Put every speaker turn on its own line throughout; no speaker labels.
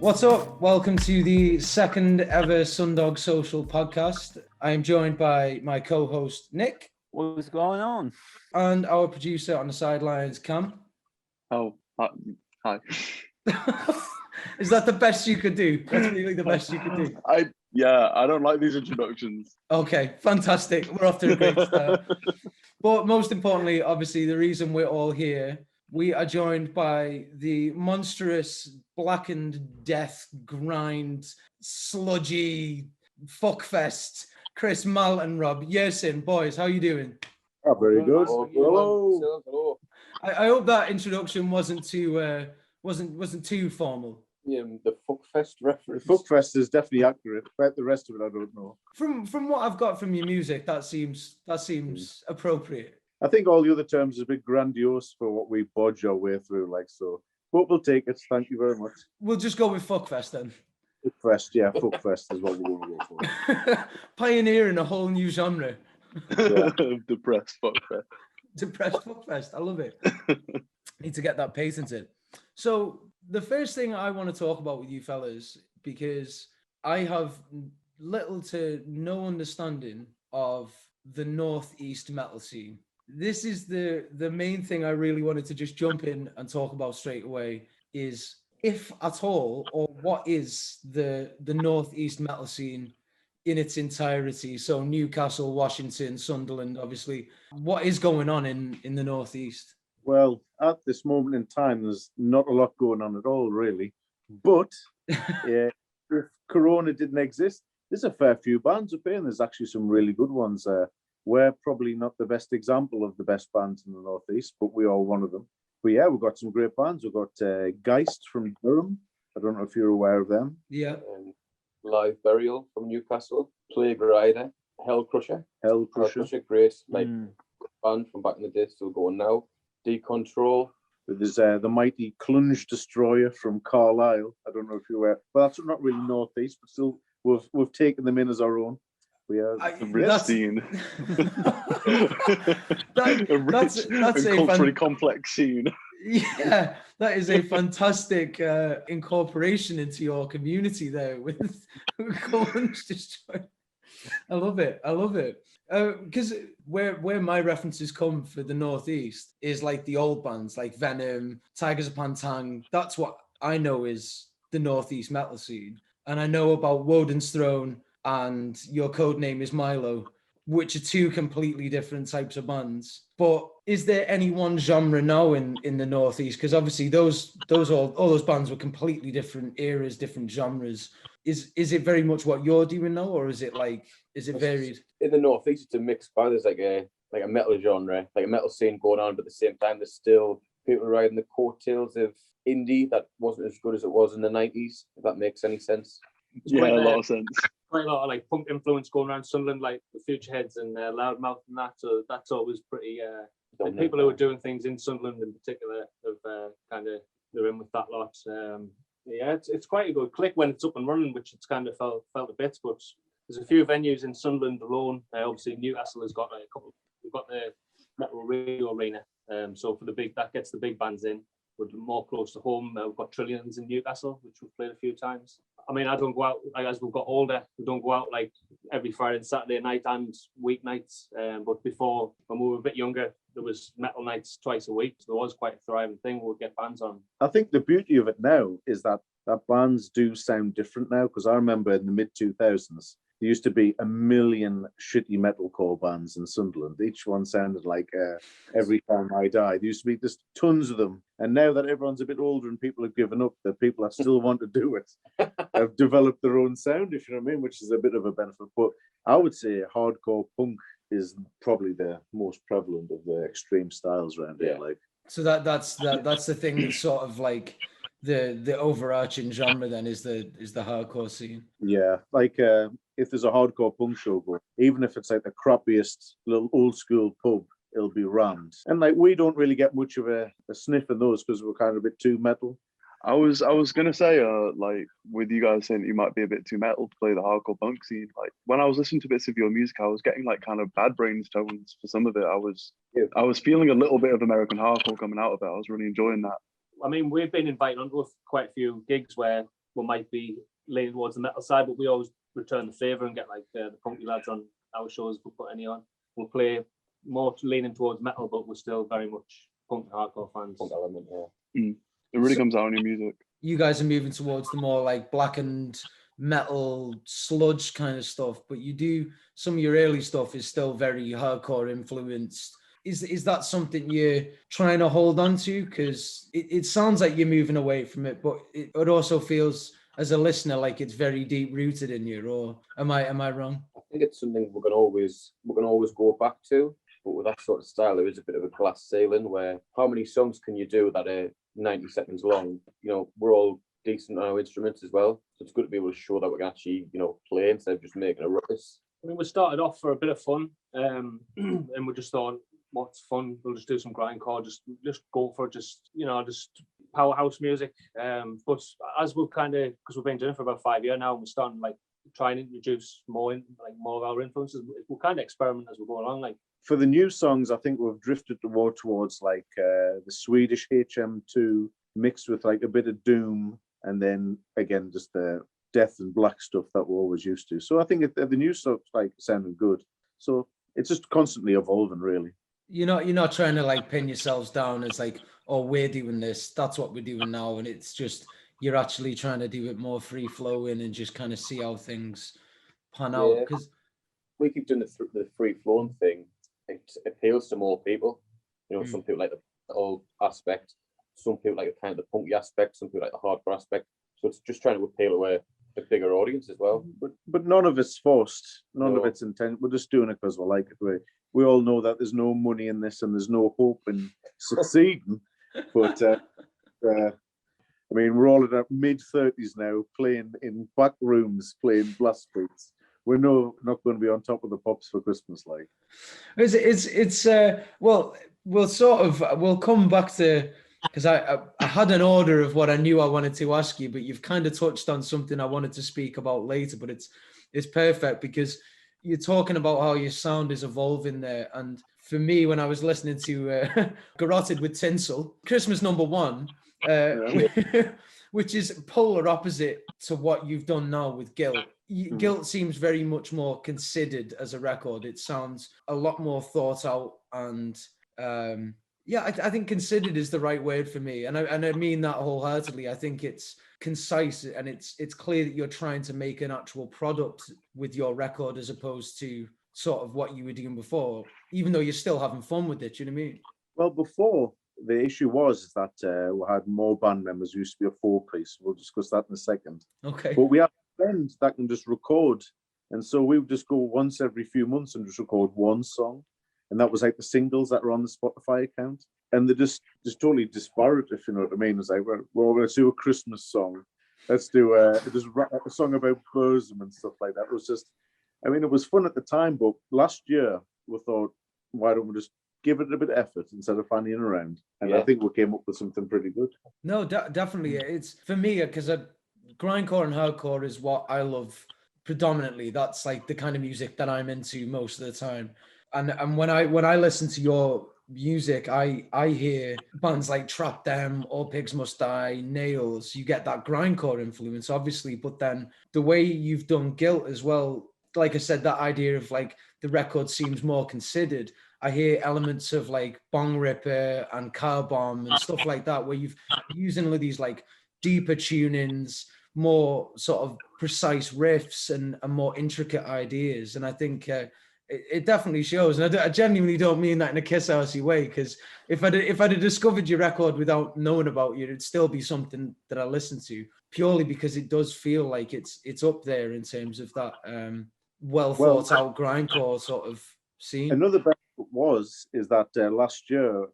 What's up? Welcome to the second ever Sundog Social Podcast. I am joined by my co-host Nick.
What's going on?
And our producer on the sidelines, Cam.
Oh, hi.
Is that the best you could do? That's really the best you could do.
I don't like these introductions.
Okay, fantastic. We're off to a great start. But most importantly, obviously, the reason we're all here, we are joined by the monstrous, blackened, death, grind, sludgy, fuckfest, Chris, Mal and Rob. Yersin, boys, how you doing?
Oh, very good.
Hello.
I hope that introduction wasn't too formal.
Yeah, the Fuckfest reference. The Fuckfest is definitely accurate, but the rest of it I don't know.
From what I've got from your music, that seems appropriate.
I think all the other terms are a bit grandiose for what we bodge our way through, so. But we'll take it. Thank you very much.
We'll just go with Fuckfest then.
Fuckfest, yeah, Fuckfest is what we're going to go for.
Pioneering a whole new genre.
Yeah. Depressed Fuckfest.
Depressed Fuckfest. I love it. Need to get that patented. So the first thing I want to talk about with you fellas, because I have little to no understanding of the Northeast metal scene. This is the main thing I really wanted to just jump in and talk about straight away is, if at all, or what is the Northeast metal scene in its entirety? So Newcastle, Washington, Sunderland, obviously. What is going on in the Northeast?
Well, at this moment in time, there's not a lot going on at all, really. But if Corona didn't exist, there's a fair few bands up here, and there's actually some really good ones. We're probably not the best example of the best bands in the Northeast, but we are one of them. But yeah, we've got some great bands. We've got Geist from Durham. I don't know if you're aware of them.
Yeah.
Live Burial from Newcastle. Plague Rider. Hell Crusher, great band from back in the day, still going now. Decontrol.
There's the mighty Clunge Destroyer from Carlisle. I don't know if you're aware. Well, that's not really Northeast, but still we've taken them in as our own. We are
the rich scene.
That's a
culturally complex scene.
Yeah, that is a fantastic incorporation into your community there with Clunge Destroyer. I love it. Because where my references come for the Northeast is like the old bands like Venom, Tigers of Pantang. That's what I know is the Northeast metal scene. And I know about Woden's Throne and Your Codename is Milo, which are two completely different types of bands. But is there any one genre now in the Northeast? Because obviously all those bands were completely different eras, different genres. Is it very much what you're doing now, or is it varied?
In the Northeast, it's a mixed bag. There's like a metal genre, like a metal scene going on, but at the same time, there's still people riding the coattails of indie that wasn't as good as it was in the 90s, if that makes any sense.
Yeah, a lot of sense.
Quite a lot of like punk influence going around Sunderland, like the Futureheads and Loudmouth and that. So that's always pretty. Like people who are doing things in Sunderland in particular have they're in with that lot. Yeah, it's quite a good click when it's up and running, which it's kind of felt a bit. But there's a few venues in Sunderland alone. Obviously, Newcastle has got a couple. We've got the Metal Radio Arena. So for that gets the big bands in. We're more close to home. We've got Trillions in Newcastle, which we've played a few times. I mean, I don't go out, like, as we've got older, we don't go out like every Friday and Saturday night and weeknights. But before, when we were a bit younger, there was metal nights twice a week. So there was quite a thriving thing. We'd get bands on.
I think the beauty of it now is that bands do sound different now, because I remember in the mid-2000s, there used to be a million shitty metalcore bands in Sunderland. Each one sounded like Every Time I Die. There used to be just tons of them. And now that everyone's a bit older and people have given up, the people that still want to do it have developed their own sound, if you know what I mean, which is a bit of a benefit. But I would say hardcore punk is probably the most prevalent of the extreme styles around here. Like,
so that's the thing that's sort of like the overarching genre then is the hardcore scene.
Yeah, like if there's a hardcore punk show going, even if it's like the crappiest little old school pub, it'll be rammed. And like we don't really get much of a sniff of those because we're kind of a bit too metal.
I was gonna say, like with you guys saying that you might be a bit too metal to play the hardcore punk scene. Like when I was listening to bits of your music, I was getting like kind of Bad Brains tones for some of it. I was feeling a little bit of American hardcore coming out of it. I was really enjoying that.
I mean, we've been invited onto quite a few gigs where we might be leaning towards the metal side, but we always return the favour and get like the punky lads on our shows. We'll put any on. We'll play more leaning towards metal, but we're still very much punk and hardcore fans.
Punk element, yeah.
It really comes out in your music.
You guys are moving towards the more like blackened metal sludge kind of stuff, but you do some of your early stuff is still very hardcore influenced. Is that something you're trying to hold on to? Because it sounds like you're moving away from it, but it also feels as a listener like it's very deep rooted in you. Or am I wrong?
I think it's something we're gonna always go back to. But with that sort of style, there is a bit of a glass ceiling where how many songs can you do that are 90 seconds long? You know, we're all decent on our instruments as well, so it's good to be able to show that we can actually, you know, play instead of just making a ruckus.
I mean, we started off for a bit of fun, and we just thought, what's fun? We'll just do some grindcore, just go for just powerhouse music. But as we've because we've been doing it for about 5 years now, and we're starting like try and introduce more of our influences. We'll kind of experiment as we go along. Like
for the new songs, I think we've drifted more towards like the Swedish HM2 mixed with like a bit of doom, and then again just the death and black stuff that we're always used to. So I think the new stuff's like sounding good. So it's just constantly evolving, really.
You're not trying to like pin yourselves down as like, oh, we're doing this, that's what we're doing now, and it's just you're actually trying to do it more free flowing and just kind of see how things pan out. Because
we keep doing the free flowing thing. It appeals to more people. You know, some people like the old aspect, some people like the kind of the punky aspect, some people like the hardcore aspect. So it's just trying to appeal to a bigger audience as well.
But none of it's forced. None of it's intent. We're just doing it because we like it. We all know that there's no money in this and there's no hope in succeeding. But I mean, we're all in our mid-30s now, playing in back rooms, playing blast beats. We're not going to be on top of the pops for Christmas, like. We'll come back to, because I had an order of what I knew I wanted to ask you, but you've kind of touched on something I wanted to speak about later. But it's perfect because you're talking about how your sound is evolving there. And for me, when I was listening to Garroted with Tinsel, Christmas number 1, which is polar opposite to what you've done now with Guilt. Guilt seems very much more considered as a record. It sounds a lot more thought out, and I think considered is the right word for me, and I mean that wholeheartedly. I think it's concise and it's clear that you're trying to make an actual product with your record as opposed to sort of what you were doing before, even though you're still having fun with it. You know what I mean? Well, before the issue was that we had more band members. It used to be a 4-piece. We'll discuss that in a second.
Okay.
But we have friends that can just record, and so we would just go once every few months and just record one song, and that was like the singles that were on the Spotify account, and they're just totally disparate, if you know what I mean. It's like we're going to do a Christmas song. Let's do a song about Burzum and stuff like that. It was just, I mean, it was fun at the time, but last year we thought, why don't we just give it a bit of effort instead of fanning around? And I think we came up with something pretty good.
No, definitely. It's for me, because grindcore and hardcore is what I love predominantly. That's like the kind of music that I'm into most of the time. And when I listen to your music, I hear bands like Trap Them, All Pigs Must Die, Nails. You get that grindcore influence, obviously, but then the way you've done Guilt as well, like I said, that idea of like the record seems more considered. I hear elements of like Bong Ripper and Car Bomb and stuff like that, where you've using all these like deeper tunings, more sort of precise riffs and more intricate ideas. And I think it definitely shows. And I genuinely don't mean that in a kiss-arsey way, because if I'd have discovered your record without knowing about you, it'd still be something that I listen to, purely because it does feel like it's up there in terms of that well thought out grindcore sort of scene.
Another benefit is that last year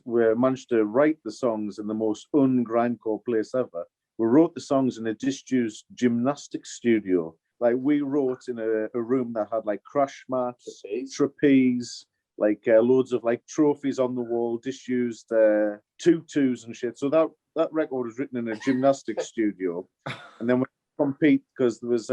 we managed to write the songs in the most un-grindcore place ever. We wrote the songs in a disused gymnastics studio. Like we wrote in a room that had like crash mats, trapeze, like loads of like trophies on the wall, disused tutus and shit. So that record was written in a gymnastics studio. And then we compete because there was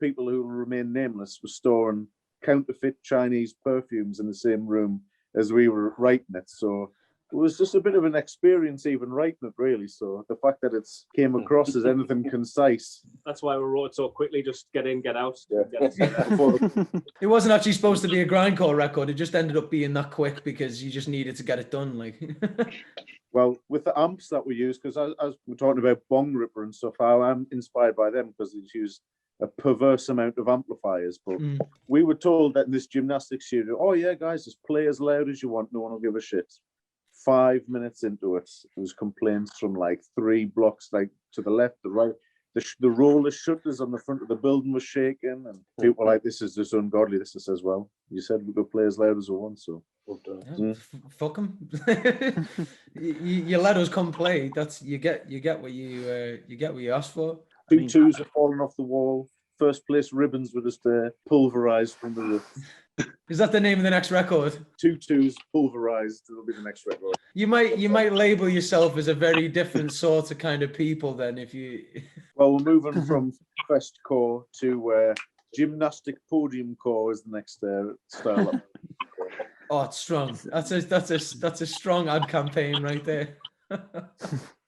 people who will remain nameless were storing counterfeit Chinese perfumes in the same room as we were writing it. So It was just a bit of an experience even writing it, really. So the fact that it came across as anything concise.
That's why we wrote it so quickly. Just get in, get out.
Yeah.
It wasn't actually supposed to be a grindcore record. It just ended up being that quick because you just needed to get it done. Like,
well, with the amps that we use, because as we're talking about Bong Ripper and stuff, I am inspired by them because they use a perverse amount of amplifiers. But we were told that in this gymnastics studio, oh yeah, guys, just play as loud as you want. No one will give a shit. 5 minutes into it, there was complaints from like 3 blocks, like to the left, the right. The roller shutters on the front of the building was shaking, and people were like, "This is just ungodly." This says, "Well, you said we could play as loud as we want, so
fuck them. You let us come play. That's you get what you asked for.
2 twos are falling off the wall. First place ribbons were just pulverized from the roof.
Is that the name of the next record?
2 twos pulverized. It'll be the next record.
You might label yourself as a very different sort of kind of people then, if you.
Well, we're moving from festcore to gymnastic podium core is the next style.
Oh, it's strong. That's a strong ad campaign right there.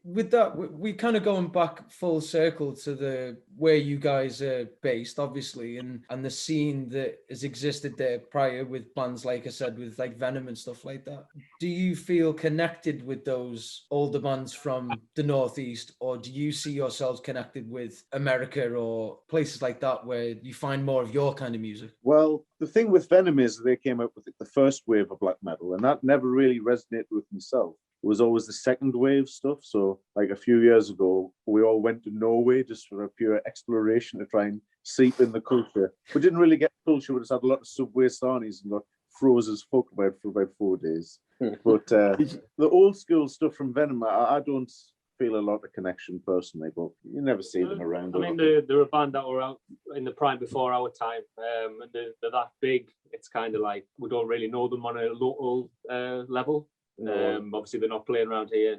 With that, we kind of going back full circle to the where you guys are based, obviously, and the scene that has existed there prior with bands, like I said, with like Venom and stuff like that. Do you feel connected with those older bands from the Northeast, or do you see yourselves connected with America or places like that where you find more of your kind of music?
Well, the thing with Venom is they came up with the first wave of black metal, and that never really resonated with myself. It was always the second wave stuff. So like a few years ago, we all went to Norway just for a pure exploration to try and seep in the culture. We didn't really get culture. We just had a lot of Subway Sarnies and got froze as fuck for about 4 days. But the old school stuff from Venom, I don't feel a lot of connection personally, but you never see them around.
I mean, they're a band that were out in the prime before our time. And they're that big. It's kind of like we don't really know them on a local level. Obviously they're not playing around here.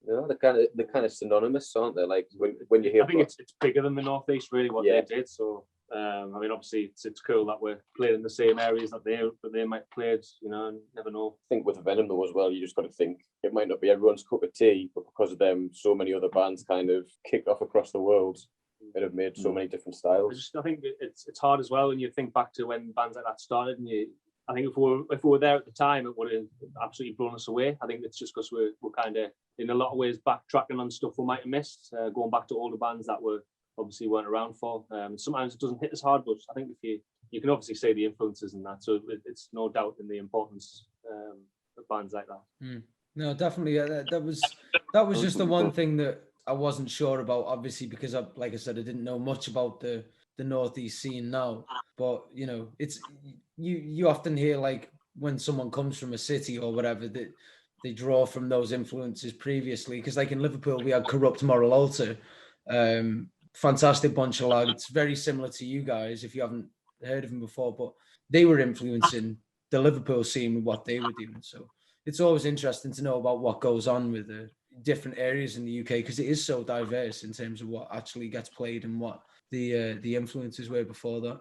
They're kind of synonymous, aren't they? Like when you hear,
I think it's bigger than the Northeast, really, what they did. So obviously it's cool that we're playing in the same areas that they might have played. And never know.
I think with Venom though as well, you just got to think it might not be everyone's cup of tea, but because of them, so many other bands kind of kicked off across the world and have made so many different styles.
I think it's hard as well when you think back to when bands like that started, and I think if we were there at the time, it would have absolutely blown us away. I think it's just because we're kind of, in a lot of ways, backtracking on stuff we might have missed, going back to older bands that were obviously weren't around for. Sometimes it doesn't hit as hard, but I think if you can obviously say the influences in that, so it's no doubt in the importance of bands like that.
No, definitely. That was just the one thing that I wasn't sure about, obviously, because like I said, I didn't know much about the Northeast scene now, but it's you often hear like when someone comes from a city or whatever that they draw from those influences previously, because like in Liverpool we had Corrupt Moral Altar, fantastic bunch of lads, very similar to you guys if you haven't heard of them before, but they were influencing the Liverpool scene with what they were doing. So it's always interesting to know about what goes on with the different areas in the UK, because it is so diverse in terms of what actually gets played and what the influences were before that.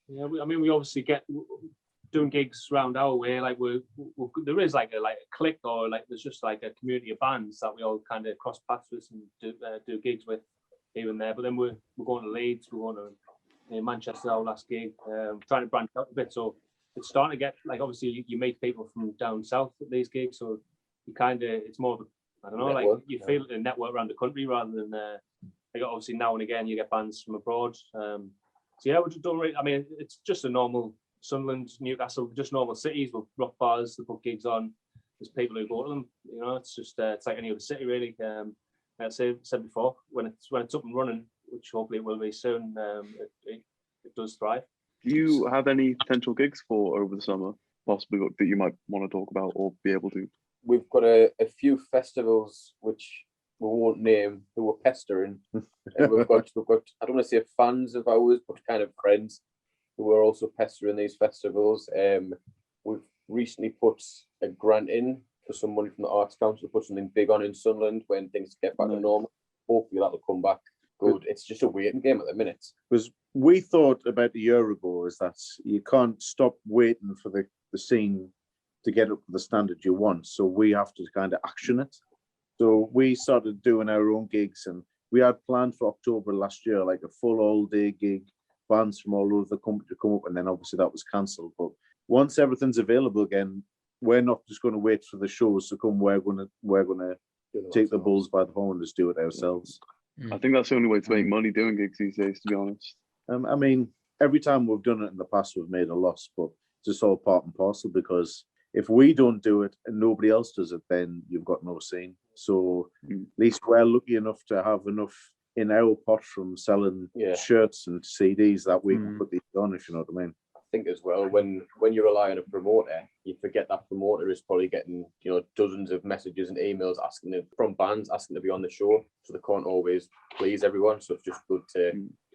We obviously get doing gigs around our way, like there is like a clique, or like there's just like a community of bands that we all kind of cross paths with and do gigs with here and there. But then we're going to Leeds, we're going to Manchester, our last gig, trying to branch out a bit. So it's starting to get like, obviously you meet people from down south at these gigs, so you kind of, it's more of a, I don't know, network, like you feel a network around the country rather than obviously now and again you get bands from abroad. We just don't really, it's just a normal Sunderland, Newcastle, just normal cities with rock bars, they put gigs on, there's people who go to them, it's just it's like any other city really. Like I said before, when it's up and running, which hopefully it will be soon, it does thrive.
Do you have any potential gigs for over the summer, possibly that you might want to talk about or be able to?
We've got a few festivals which we won't name, who we're pestering. And we've got I don't want to say fans of ours, but kind of friends who are also pestering these festivals. We've recently put a grant in for someone from the Arts Council to put something big on in Sunderland when things get back to normal. Hopefully that'll come back good. It's just a waiting game at the minute.
Because we thought about a year ago is that you can't stop waiting for the scene to get up to the standard you want. So we have to kind of action it. So we started doing our own gigs, and we had planned for October last year, like a full all-day gig, bands from all over the country to come up, and then obviously that was cancelled. But once everything's available again, we're not just going to wait for the shows to come. We're gonna take the bulls by the horn and just do it ourselves.
I think that's the only way to make money doing gigs these days, to be honest.
I mean, every time we've done it in the past, we've made a loss, but it's just all part and parcel, because if we don't do it and nobody else does it, then you've got no scene. So at least we're lucky enough to have enough in our pot from selling shirts and CDs that we can put these on, if you know what I mean.
I think as well, when you rely on a promoter, you forget that promoter is probably getting, you know, dozens of messages and emails from bands asking to be on the show, so they can't always please everyone. So it's just good to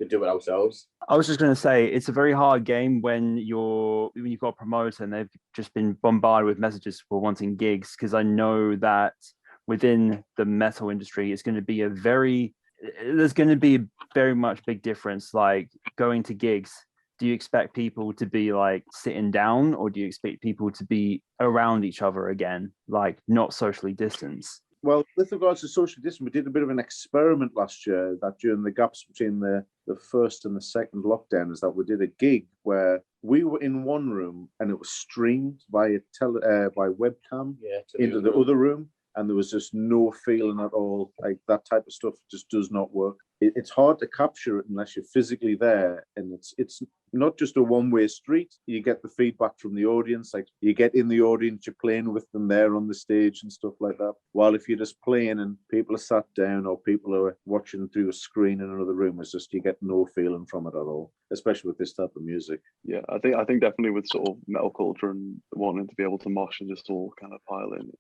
do it ourselves.
I was just going to say, it's a very hard game when you've got a promoter and they've just been bombarded with messages for wanting gigs, because I know that within the metal industry, there's going to be very much big difference. Like going to gigs, do you expect people to be like sitting down, or do you expect people to be around each other again, like not socially distanced?
Well, with regards to social distance, we did a bit of an experiment last year that during the gaps between the first and the second lockdown is that we did a gig where we were in one room and it was streamed by webcam into the other room. And there was just no feeling at all. Like that type of stuff just does not work. It's hard to capture it unless you're physically there. And it's not just a one-way street. You get the feedback from the audience. Like you get in the audience, you're playing with them there on the stage and stuff like that. While if you're just playing and people are sat down or people are watching through a screen in another room, it's just you get no feeling from it at all, especially with this type of music.
Yeah, I think definitely with sort of metal culture and wanting to be able to mosh and just all kind of pile in,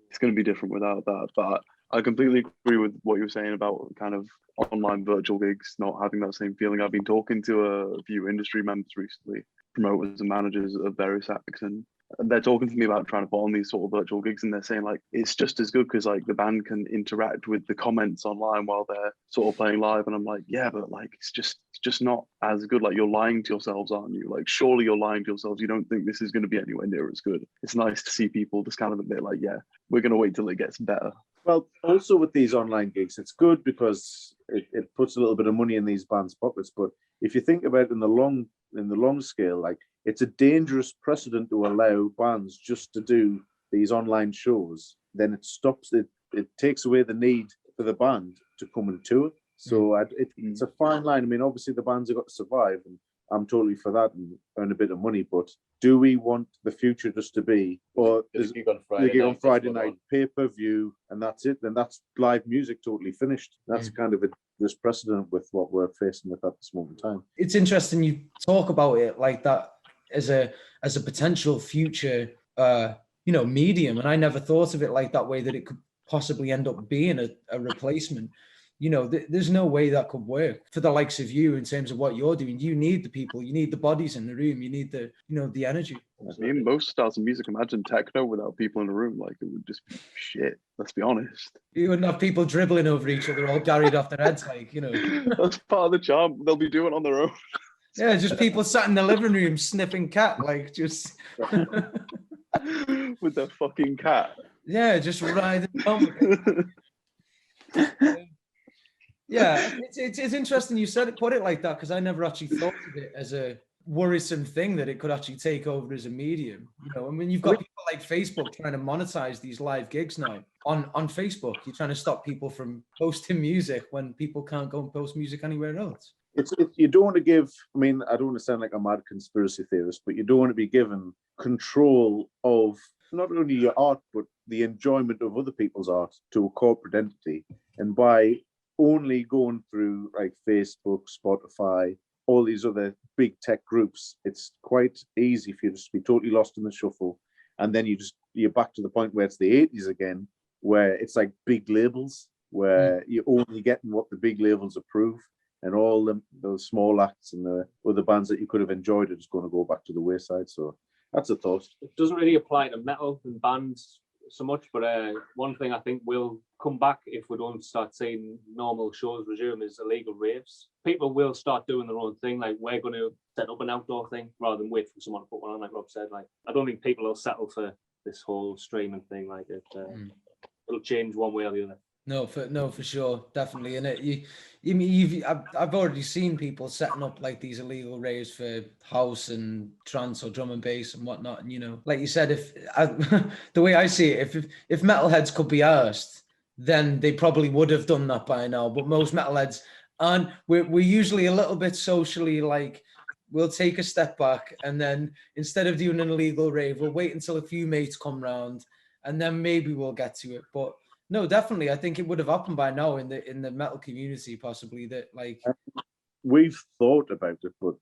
it's going to be different without that. But I completely agree with what you were saying about kind of online virtual gigs not having that same feeling. I've been talking to a few industry members recently, promoters and managers of various acts, and they're talking to me about trying to put on these sort of virtual gigs, and they're saying like it's just as good because like the band can interact with the comments online while they're sort of playing live. And I'm like, yeah, but like it's just not as good. Like you're lying to yourselves, aren't you? Like surely you're lying to yourselves. You don't think this is going to be anywhere near as good. It's nice to see people just kind of admit like, yeah, we're going to wait till it gets better.
Well, also with these online gigs, it's good because it puts a little bit of money in these bands' pockets. But if you think about it in the long scale, like it's a dangerous precedent to allow bands just to do these online shows. Then it stops it. It takes away the need for the band to come and tour. So it's a fine line. I mean, obviously the bands have got to survive, and I'm totally for that and earn a bit of money. But do we want the future just to be, or
the gig on
Friday night, pay-per-view, and that's it? Then that's live music totally finished. That's kind of this precedent with what we're facing with at this moment in time.
It's interesting you talk about it like that as a potential future, medium. And I never thought of it like that way, that it could possibly end up being a replacement. You know, there's no way that could work for the likes of you in terms of what you're doing. You need the people, you need the bodies in the room, you need the energy.
I mean, most styles of music, imagine techno without people in the room, like it would just be shit. Let's be honest.
You wouldn't have people dribbling over each other, all carried off their heads, like,
That's part of the charm. They'll be doing it on their own.
Yeah, just people sat in the living room sniffing cat, like just
with their fucking cat.
Yeah, just riding on. Yeah, it's interesting you put it like that, because I never actually thought of it as a worrisome thing that it could actually take over as a medium. I mean, you've got people like Facebook trying to monetize these live gigs now on Facebook. You're trying to stop people from posting music when people can't go and post music anywhere else.
You don't want to give, I mean, I don't want to sound like a mad conspiracy theorist, but you don't want to be given control of not only your art, but the enjoyment of other people's art to a corporate entity. And by only going through like Facebook, Spotify, all these other big tech groups, it's quite easy for you to just be totally lost in the shuffle. And then you're back to the point where it's the 80s again, where it's like big labels, where you're only getting what the big labels approve. And all those small acts and the other bands that you could have enjoyed are just going to go back to the wayside. So that's a thought.
It doesn't really apply to metal and bands so much, but one thing I think will come back if we don't start seeing normal shows resume is illegal raves. People will start doing their own thing. Like, we're going to set up an outdoor thing rather than wait for someone to put one on, like Rob said. Like, I don't think people will settle for this whole streaming thing. Like, it'll change one way or the other.
No, for sure, definitely. And I've already seen people setting up like these illegal raves for house and trance or drum and bass and whatnot. And, you know, like you said, the way I see it, if metalheads could be arsed, then they probably would have done that by now. But most metalheads aren't. We're usually a little bit socially like, we'll take a step back, and then instead of doing an illegal rave, we'll wait until a few mates come round, and then maybe we'll get to it. But no, definitely. I think it would have happened by now in the metal community, possibly, that like
we've thought about it, but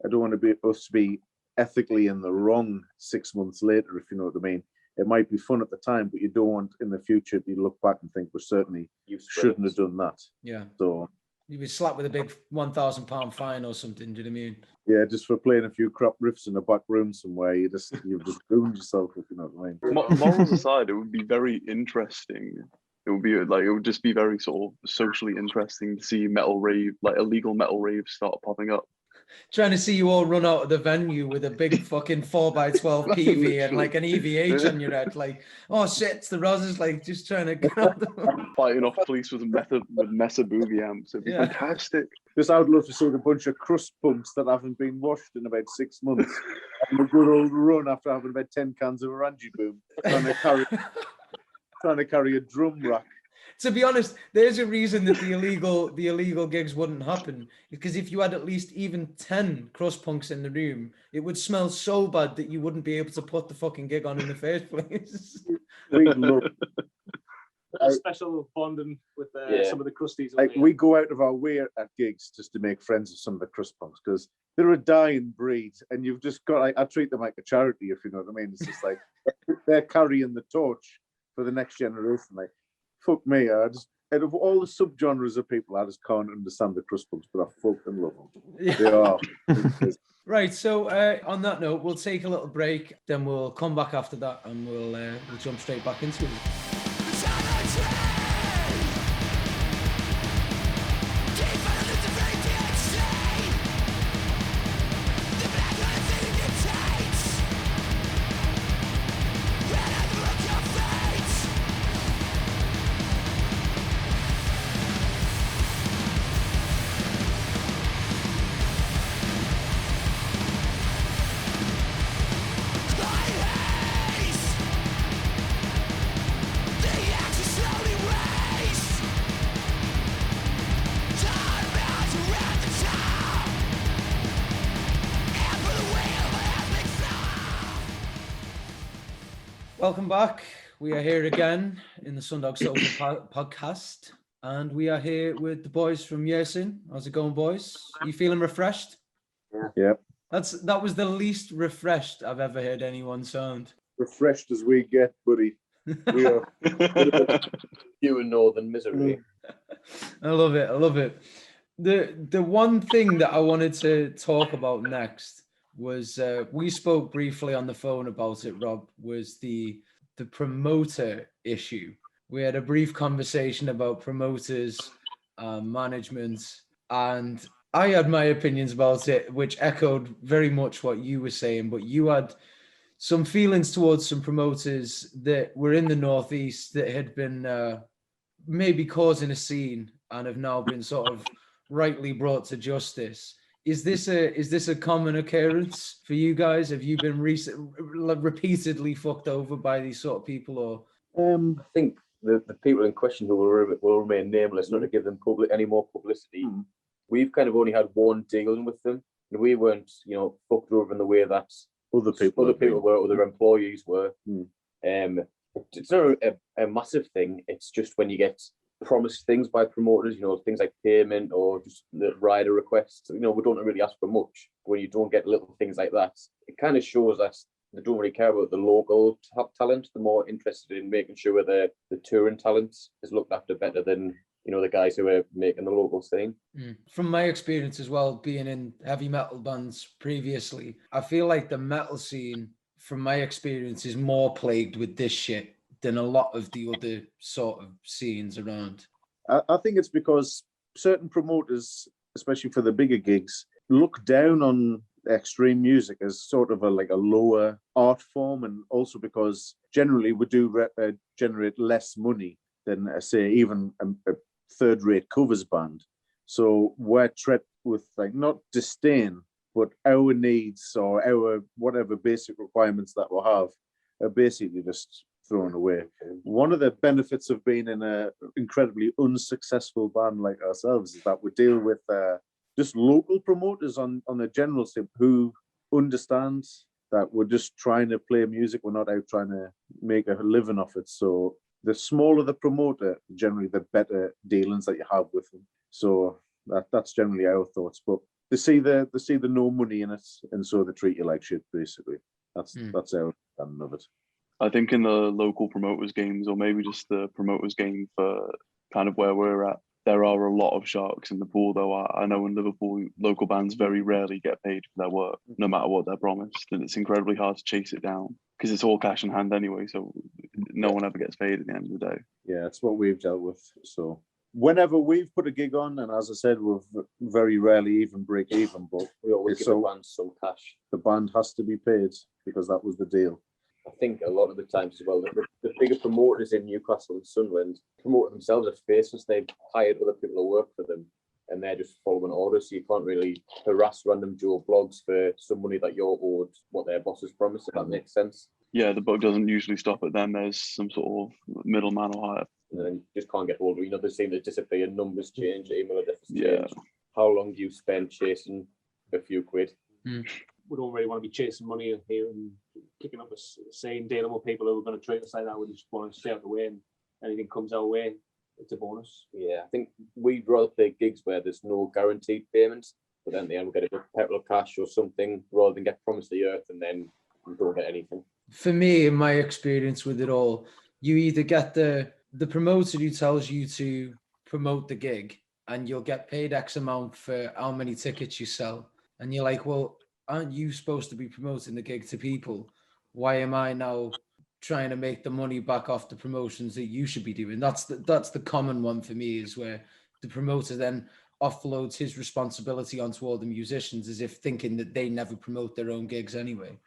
I don't want us to be ethically in the wrong 6 months later, if you know what I mean. It might be fun at the time, but you don't want in the future to look back and think, well, certainly you shouldn't have done that.
Yeah.
So
you'd be slapped with a big £1,000 fine or something. Do you know what I mean?
Yeah, just for playing a few crap riffs in a back room somewhere, you've just ruined yourself, if you know what I mean.
Morals aside, it would be very interesting. It would just be very sort of socially interesting to see illegal metal raves start popping up.
Trying to see you all run out of the venue with a big fucking 4x12 PV and like an EVH on your head, like, oh shit, it's the Roses, like just trying to grab them.
Fighting off police with Mesa boogie amps. It'd be fantastic.
Because I would love to see a bunch of crust punks that haven't been washed in about 6 months and a good old run after having about 10 cans of Orange Boom, trying to carry a drum rack.
To be honest, there's a reason that the illegal gigs wouldn't happen, because if you had at least even 10 crust punks in the room, it would smell so bad that you wouldn't be able to put the fucking gig on in the first place.
A special bonding with some of the crusties.
Like, we go out of our way at gigs just to make friends with some of the crust punks, because they're a dying breed, and you've just got, I treat them like a charity, if you know what I mean. It's just like they're carrying the torch for the next generation. Like, fuck me, out of all the subgenres of people, I just can't understand the crust punks, but I fucking love them. Yeah. They are.
Right, so on that note, we'll take a little break, then we'll come back after that, and we'll jump straight back into it. Welcome back. We are here again in the Sundog Social Podcast, and we are here with the boys from Yersin. How's it going, boys? Are you feeling refreshed?
Yeah.
That was the least refreshed I've ever heard anyone sound.
Refreshed as we get, buddy. We are.
You and Northern Misery.
I love it. The one thing that I wanted to talk about next was we spoke briefly on the phone about it, Rob, was the promoter issue. We had a brief conversation about promoters, management, and I had my opinions about it, which echoed very much what you were saying, but you had some feelings towards some promoters that were in the Northeast that had been maybe causing a scene and have now been sort of rightly brought to justice. Is this a common occurrence for you guys? Have you been repeatedly fucked over by these sort of people, or?
I think the people in question who will remain nameless, not to give them any more publicity. We've kind of only had one dealing with them, and we weren't, fucked over in the way that other people were, other employees were. It's not a massive thing. It's just when you get promised things by promoters, things like payment or just the rider requests. We don't really ask for much. When you don't get little things like that, it kind of shows that they don't really care about the local talent. They're more interested in making sure the touring talent is looked after better than the guys who are making the local scene.
From my experience as well, being in heavy metal bands previously, I feel like the metal scene, from my experience, is more plagued with this shit than a lot of the other sort of scenes around?
I think it's because certain promoters, especially for the bigger gigs, look down on extreme music as sort of a lower art form, and also because generally we do generate less money than, say, even a third-rate covers band. So we're treated with not disdain, but our needs or our whatever basic requirements that we have are basically just thrown away. One of the benefits of being in an incredibly unsuccessful band like ourselves is that we deal with just local promoters on a general tip who understand that we're just trying to play music. We're not out trying to make a living off it. So the smaller the promoter, generally the better dealings that you have with them. So that's generally our thoughts. But they see the no money in it, and so they treat you like shit. Basically, that's our understanding of it.
I think in the local promoters games, or maybe just the promoters game for kind of where we're at, there are a lot of sharks in the pool, though. I know in Liverpool, local bands very rarely get paid for their work, no matter what they're promised. And it's incredibly hard to chase it down because it's all cash in hand anyway. So no one ever gets paid at the end of the day.
Yeah, it's what we've dealt with. So whenever we've put a gig on, and as I said, we've very rarely even break even, but
We always give the band some cash.
the band has to be paid because that was the deal.
I think a lot of the times as well, the bigger promoters in Newcastle and Sunderland promote themselves as faceless. They've hired other people to work for them, and they're just following orders. So you can't really harass random Joe blogs for some money that you're owed what their bosses promised, if that makes sense.
Yeah, the buck doesn't usually stop at them. There's some sort of middleman or higher.
And then you just can't get hold of it. They seem to disappear, numbers change, email addresses
Yeah.
change. How long do you spend chasing a few quid?
We don't really want to be chasing money here and kicking up a scene, dealing with people who are going to treat us like that. We just want to stay out the way, and anything comes our way, it's a bonus.
Yeah, I think we'd rather play gigs where there's no guaranteed payments, but then at the end we get a bit of petrol cash or something, rather than get promised the earth and then we don't get anything.
For me, in my experience with it all, you either get the promoter who tells you to promote the gig and you'll get paid X amount for how many tickets you sell. And you're like, well, aren't you supposed to be promoting the gig to people? Why am I now trying to make the money back off the promotions that you should be doing? That's the common one for me, is where the promoter then offloads his responsibility onto all the musicians, as if thinking that they never promote their own gigs anyway.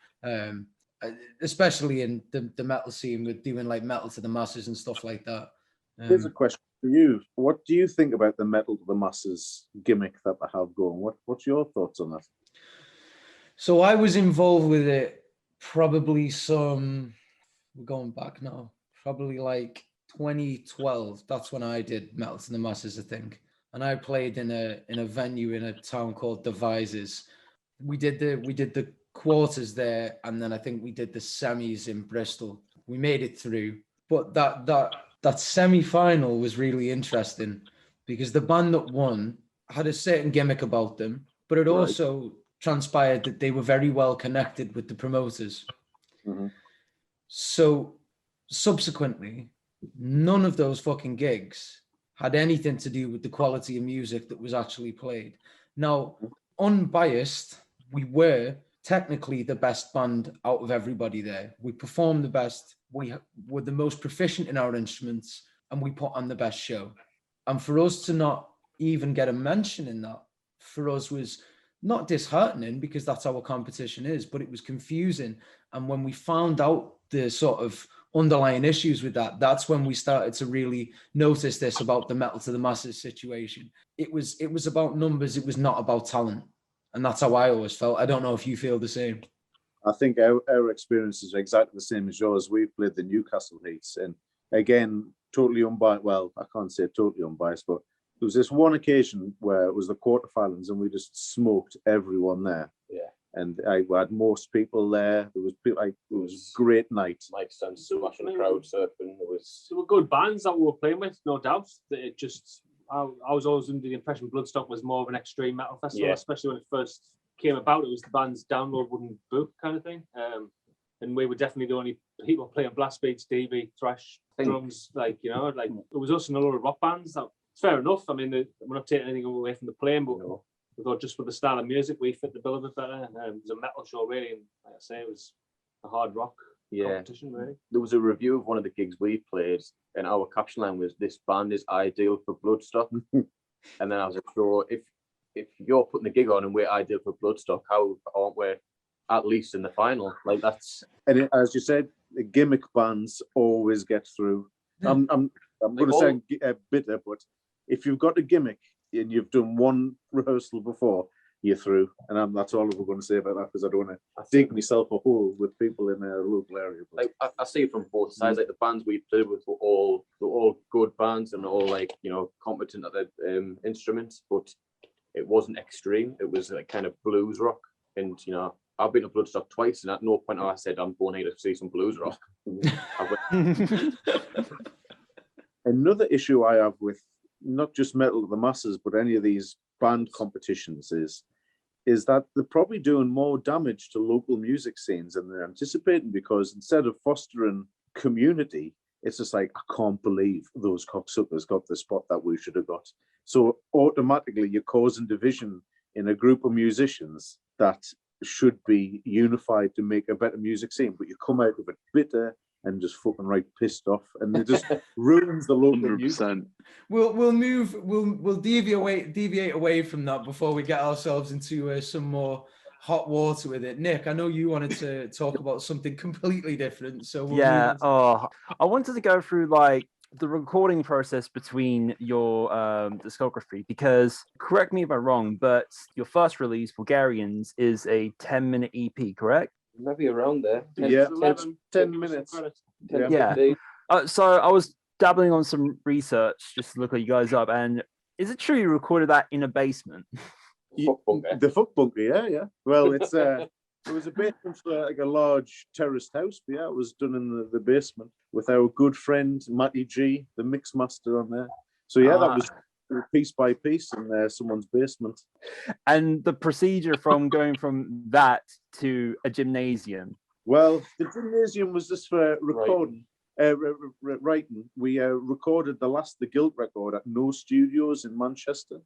Especially in the metal scene, with doing like metal to the masses and stuff like that.
Here's a question for you. What do you think about the metal to the masses gimmick that they have going? What's your thoughts on that?
So I was involved with it probably we're going back now, probably like 2012. That's when I did Metal to the Masses, I think. And I played in a venue in a town called Devizes. We did the quarters there, and then I think we did the semis in Bristol. We made it through. But that semi-final was really interesting because the band that won had a certain gimmick about them, but it also transpired that they were very well connected with the promoters.
Mm-hmm.
So subsequently, none of those fucking gigs had anything to do with the quality of music that was actually played. Now, unbiased, we were technically the best band out of everybody there. We performed the best. We were the most proficient in our instruments, and we put on the best show. And for us to not even get a mention in that, for us was not disheartening, because that's how our competition is, but it was confusing. And when we found out the sort of underlying issues with that, that's when we started to really notice this about the Metal to the Masses situation. It was about numbers. It was not about talent. And that's how I always felt. I don't know if you feel the same.
I think our experiences are exactly the same as yours. We've played the Newcastle heats, and again, totally unbiased. Well, I can't say totally unbiased, but there was this one occasion where it was the quarterfinals, and we just smoked everyone there.
Yeah.
And I had most people there. There was people. It was a great night.
Mike Sons smashing the crowd surfing. There
were good bands that we were playing with, no doubt. It just, I was always under the impression Bloodstock was more of an extreme metal festival, especially when it first came about. It was the band's download wouldn't book kind of thing. And we were definitely the only people playing blast beats, DB, thrash, drums. It was us and a lot of rock bands. It's fair enough. I mean, we're not taking anything away from the playing, but we thought just with the style of music, we fit the bill a bit better. It was a metal show, really, and like I say, it was a hard rock. competition, really.
There was a review of one of the gigs we played, and our caption line was, "This band is ideal for Bloodstock." And then I was like, "So if you're putting the gig on and we're ideal for Bloodstock, how aren't we at least in the final?" Like that's.
And as you said, the gimmick bands always get through. I'm going to sound bitter, but if you've got a gimmick and you've done one rehearsal before, you're through. And that's all we're going to say about that, because I don't want to dig myself a hole with people in a local area. But
like I see it from both sides. Like the bands we played with were all good bands and all like, you know, competent at their instruments, but it wasn't extreme. It was like kind of blues rock. And you know, I've been to Bloodstock twice, and at no point have I said I'm going here to see some blues rock.
another issue I have with not just Metal to the Masses, but any of these band competitions is that they're probably doing more damage to local music scenes than they're anticipating, because instead of fostering community, it's just like, I can't believe those cocksuckers got the spot that we should have got. So automatically you're causing division in a group of musicians that should be unified to make a better music scene, but you come out of it bitter and just fucking right pissed off, and it just ruins the local
100%.
music.
We'll deviate away from that before we get ourselves into some more hot water with it. Nick, I know you wanted to talk about something completely different, so we'll
I wanted to go through like the recording process between your discography, because correct me if I'm wrong, but your first release, Bulgarians, is a 10-minute EP, correct?
Maybe around there.
10 minutes.
10,
Yeah.
15.
So I was dabbling on some research just to look at you guys up, and is it true you recorded that in a basement?
Fuck bunker.
The fuck bunker, yeah. Well, it was a basement for like a large terraced house, but yeah, it was done in the basement with our good friend Matty G, the mix master on there. So yeah, that was piece by piece in someone's basement.
And the procedure from going from that to a gymnasium?
Well, the gymnasium was just for recording. Writing. We recorded the Guilt record at No Studios in Manchester.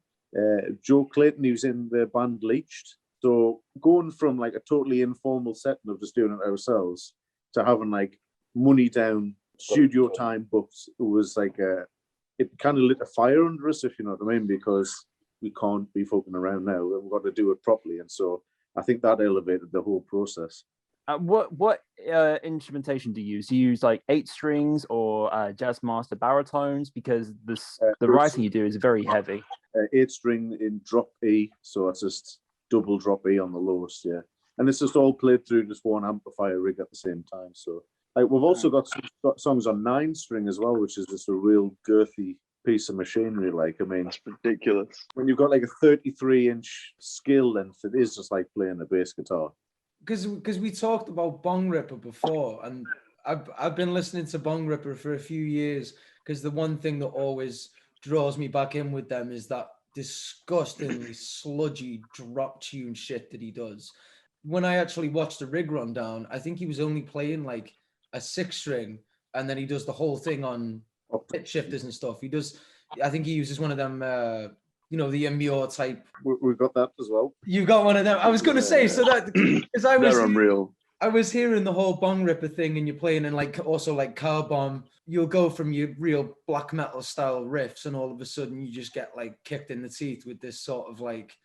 Joe Clayton, who's in the band Leached. So going from like a totally informal setting of just doing it ourselves to having like money down, studio time booked, it was like it kind of lit a fire under us, if you know what I mean, because we can't be fucking around now. We've got to do it properly. And so I think that elevated the whole process.
What instrumentation do you use? Do you use like 8 strings or jazz master baritones? Because the writing you do is very heavy.
8 string in drop E, so it's just double drop E on the lowest, yeah. And it's just all played through just one amplifier rig at the same time. So like we've also got some songs on 9 string as well, which is just a real girthy piece of machinery. Like, I mean,
That's ridiculous.
when you've got like a 33-inch scale length, it is just like playing a bass guitar.
Because we talked about Bong Ripper before, and I've been listening to Bong Ripper for a few years, because the one thing that always draws me back in with them is that disgustingly sludgy drop tune shit that he does. When I actually watched the rig rundown, I think he was only playing like a 6 string, and then he does the whole thing on pitch shifters and stuff. I think he uses one of them, the Amur type.
We've got that as well.
You got one of them. I was going to say, so that, because
They're unreal.
I was hearing the whole Bong Ripper thing, and you're playing in like also like Car Bomb. You'll go from your real black metal style riffs, and all of a sudden you just get like kicked in the teeth with this sort of like,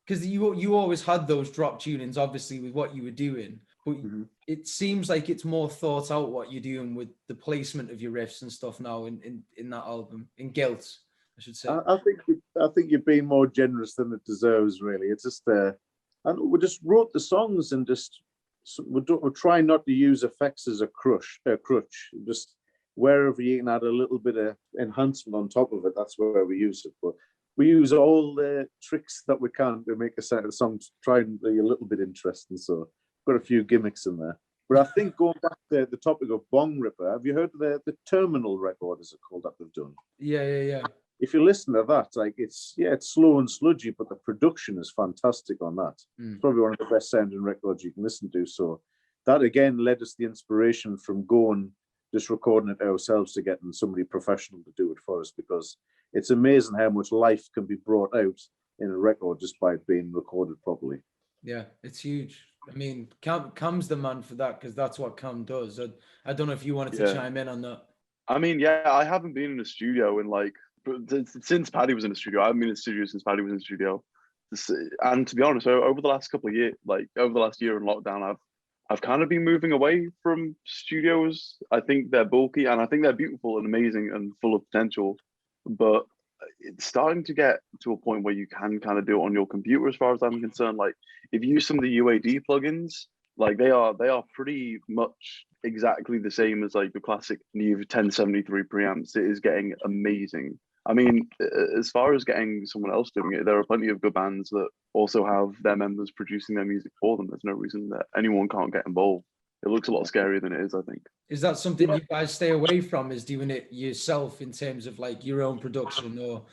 because you always had those drop tunings, obviously, with what you were doing, but it seems like it's more thought out what you're doing with the placement of your riffs and stuff now in that album, in Guilt, I should say.
I think you've been more generous than it deserves, really. It's just and we just wrote the songs and just we're trying not to use effects as a crutch. Just wherever you can add a little bit of enhancement on top of it, that's where we use it. But we use all the tricks that we can to make a song try and be a little bit interesting. So got a few gimmicks in there. But I think going back to the topic of Bong Ripper, have you heard of the Terminal record, is it called, that they've done?
Yeah.
If you listen to that, like it's slow and sludgy, but the production is fantastic on that. It's probably one of the best sounding records you can listen to. So that again led us the inspiration from going just recording it ourselves to getting somebody professional to do it for us, because it's amazing how much life can be brought out in a record just by it being recorded properly.
Yeah, it's huge. I mean, Cam's the man for that because that's what Cam does. I don't know if you wanted to
Yeah.
chime in on that.
I mean, yeah, I haven't been in a studio in like since Paddy was in the studio. I haven't been in the studio since Paddy was in the studio. And to be honest, over the last couple of years, like over the last year in lockdown, I've kind of been moving away from studios. I think they're bulky and I think they're beautiful and amazing and full of potential, but it's starting to get to a point where you can kind of do it on your computer, as far as I'm concerned. Like if you use some of the UAD plugins, like they are pretty much exactly the same as like the classic Neve 1073 preamps. It is getting amazing. I mean, as far as getting someone else doing it, there are plenty of good bands that also have their members producing their music for them. There's no reason that anyone can't get involved. It looks a lot scarier than it is, I think.
Is that something you guys stay away from, is doing it yourself in terms of like your own production? Or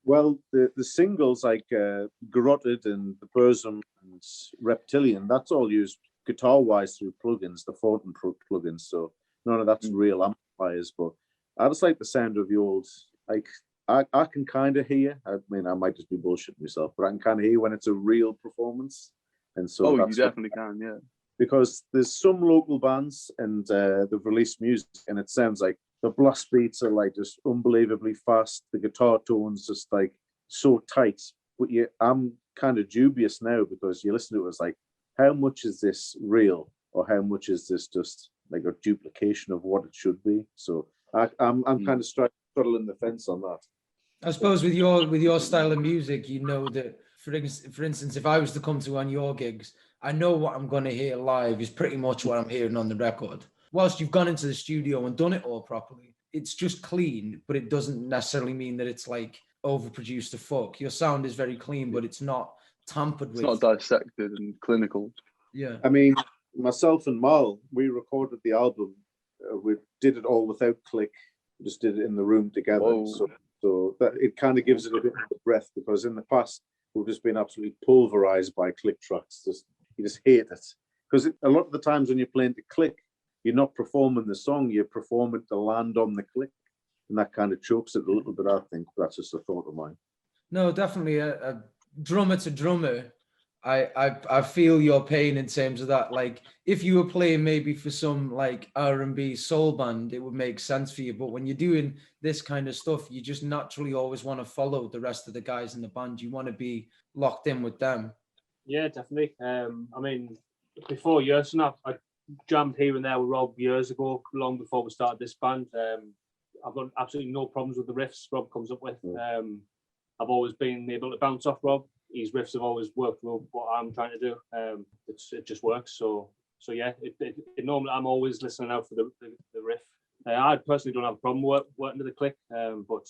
Well, the singles like Garroted and The Burzum and Reptilian, that's all used guitar-wise through plugins, the Fortin plugins, so none of that's real amplifiers, but I just like the sound of the old, like, I can kind of hear, I mean, I might just be bullshitting myself, but I can kind of hear when it's a real performance. And so
you definitely can, yeah.
Because there's some local bands and they've released music and it sounds like the blast beats are like just unbelievably fast. The guitar tones just like so tight. But I'm kind of dubious now because you listen to it, it's like, how much is this real or how much is this just like a duplication of what it should be? So I'm kind of straddling the fence on that.
I suppose with your style of music, you know that for instance, if I was to come to one of your gigs, I know what I'm going to hear live is pretty much what I'm hearing on the record. Whilst you've gone into the studio and done it all properly, it's just clean, but it doesn't necessarily mean that it's like overproduced to fuck. Your sound is very clean, but it's not tampered with.
It's not dissected and clinical.
Yeah.
I mean, myself and Mal, we recorded the album. We did it all without click. We just did it in the room together. So that it kind of gives it a bit of breath because in the past, we've just been absolutely pulverized by click tracks. You just hate it. Because a lot of the times when you're playing to click, you're not performing the song, you're performing to land on the click. And that kind of chokes it a little bit, I think. That's just a thought of mine.
No, definitely. A drummer to drummer, I feel your pain in terms of that. Like, if you were playing maybe for some like R&B soul band, it would make sense for you. But when you're doing this kind of stuff, you just naturally always want to follow the rest of the guys in the band. You want to be locked in with them.
Yeah, definitely. I mean, before Yersin, I jammed here and there with Rob years ago, long before we started this band. I've got absolutely no problems with the riffs Rob comes up with. I've always been able to bounce off Rob. His riffs have always worked with what I'm trying to do. It just works. So yeah, it normally I'm always listening out for the riff. I personally don't have a problem working to the click, but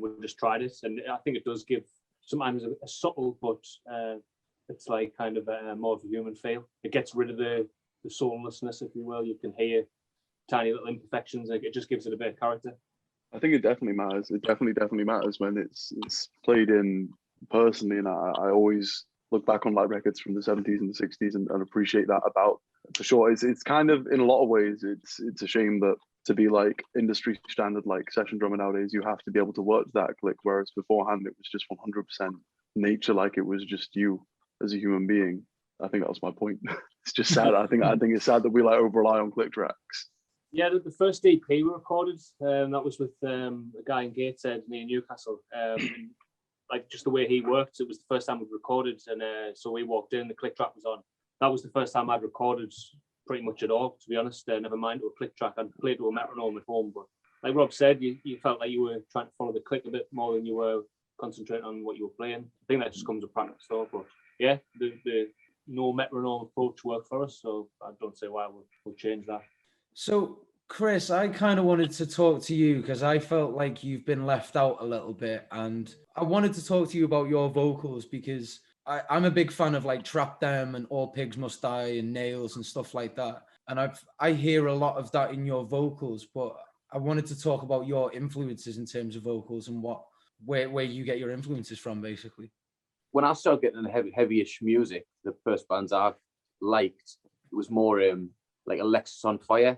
we've just tried it, and I think it does give sometimes a subtle, but it's like kind of a more of a human feel. It gets rid of the soullessness, if you will. You can hear tiny little imperfections. Like, it just gives it a bit of character.
I think it definitely matters. It definitely matters when it's played in personally, and I always look back on like records from the 70s and the 60s and appreciate that about, for sure. It's kind of, in a lot of ways, it's a shame that to be like industry standard like session drummer nowadays, you have to be able to work to that click, whereas beforehand it was just 100% nature, like it was just you as a human being. I think that was my point. It's just sad. I think it's sad that we like over rely on click tracks.
Yeah, the first EP we recorded, that was with a guy in Gateshead near Newcastle. Like just the way he worked, it was the first time we recorded, and so we walked in, the click track was on. That was the first time I'd recorded pretty much at all, to be honest. Never mind to a click track. I'd played to a metronome at home, but like Rob said, you felt like you were trying to follow the click a bit more than you were concentrating on what you were playing. I think that just comes with practice, though. But yeah, the no metronome approach worked for us, so I don't see why we'll change that. So,
Chris, I kind of wanted to talk to you because I felt like you've been left out a little bit, and I wanted to talk to you about your vocals because I'm a big fan of like Trap Them and All Pigs Must Die and Nails and stuff like that, and I hear a lot of that in your vocals. But I wanted to talk about your influences in terms of vocals and where you get your influences from, basically.
When I started getting into heavyish music, the first bands I liked, it was more like Alexis on Fire.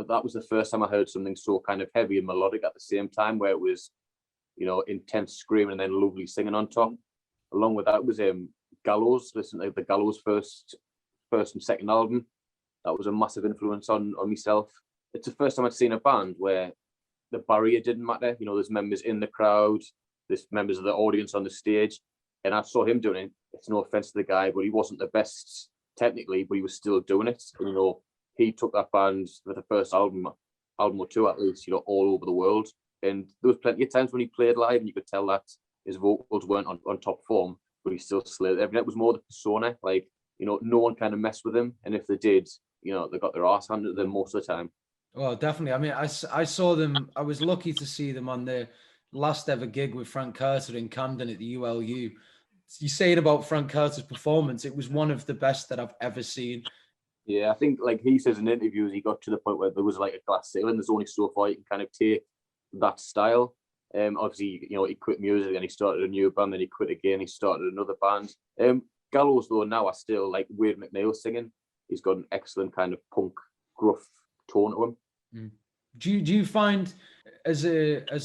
That was the first time I heard something so kind of heavy and melodic at the same time, where it was, you know, intense screaming and then lovely singing on top. Along with that was Gallows. Listen to the Gallows first first and second album. That was a massive influence on myself. It's the first time I'd seen a band where the barrier didn't matter. You know, there's members in the crowd, there's members of the audience on the stage, and I saw him doing it. It's no offense to the guy, but he wasn't the best technically, but he was still doing it. And, you know, he took that band for the first album or two at least, you know, all over the world. And there was plenty of times when he played live and you could tell that his vocals weren't on top form, but he still slayed every night. It was more the persona, like, you know, no one kind of messed with him. And if they did, you know, they got their arse handed to them most of the time.
Well, definitely. I mean, I saw them. I was lucky to see them on their last ever gig with Frank Carter in Camden at the ULU. You saying about Frank Carter's performance, it was one of the best that I've ever seen.
Yeah, I think, like he says in interviews, he got to the point where there was like a glass ceiling. There's only so far you can kind of take that style. Obviously, you know, he quit music and he started a new band, then he quit again, he started another band. Gallows, though, now I still like Wade McNeil singing. He's got an excellent kind of punk, gruff tone to him.
Do you find, as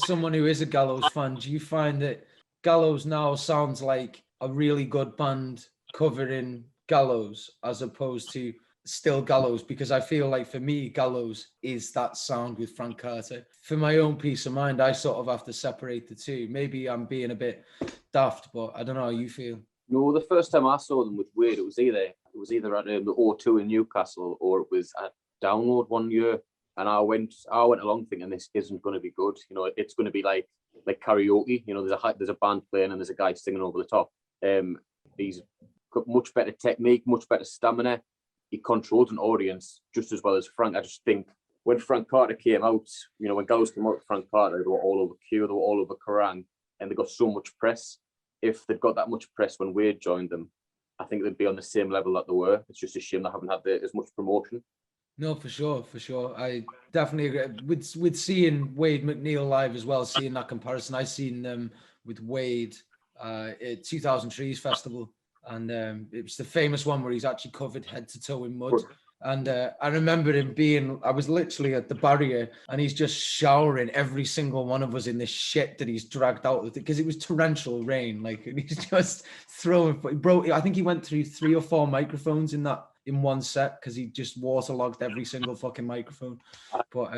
someone who is a Gallows fan, do you find that Gallows now sounds like a really good band covering Gallows as opposed to still Gallows? Because I feel like for me, Gallows is that sound with Frank Carter. For my own peace of mind, I sort of have to separate the two. Maybe I'm being a bit daft, but I don't know how you feel.
No, the first time I saw them with Wade, it was either at the O2 in Newcastle or it was at Download one year. And I went along thinking this isn't going to be good. You know, it's going to be like karaoke. You know, there's a band playing and there's a guy singing over the top. He's got much better technique, much better stamina. He controls an audience just as well as Frank. I just think when Frank Carter came out, you know, when Gallows came out with Frank Carter, they were all over Q, they were all over Kerrang, and they got so much press. If they'd got that much press when Wade joined them, I think they'd be on the same level that they were. It's just a shame they haven't had as much promotion.
No, for sure. I definitely agree with seeing Wade McNeil live as well. Seeing that comparison, I seen them with Wade at 2000 Trees Festival, and it was the famous one where he's actually covered head to toe in mud. And I remember him I was literally at the barrier and he's just showering every single one of us in this shit that he's dragged out of it because it was torrential rain. Like, and he's just throwing, bro, I think he went through 3 or 4 microphones in one set because he just waterlogged every single fucking microphone. But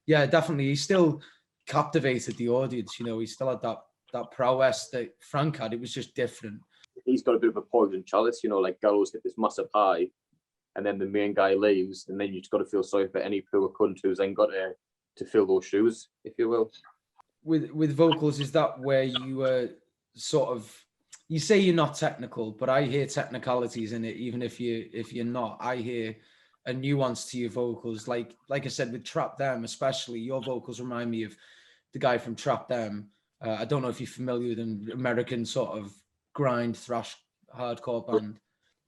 yeah, definitely, he still captivated the audience. You know, he still had that prowess that Frank had. It was just different.
He's got a bit of a poison chalice, you know, like Gallows hit this massive high and then the main guy leaves and then you just got to feel sorry for any poor cunt who's then got to fill those shoes, if you will.
With vocals, is that where you sort of, you say you're not technical, but I hear technicalities in it, even if you're not. I hear a nuance to your vocals. Like I said, with Trap Them, especially, your vocals remind me of the guy from Trap Them. I don't know if you're familiar with him, American sort of grind thrash hardcore band.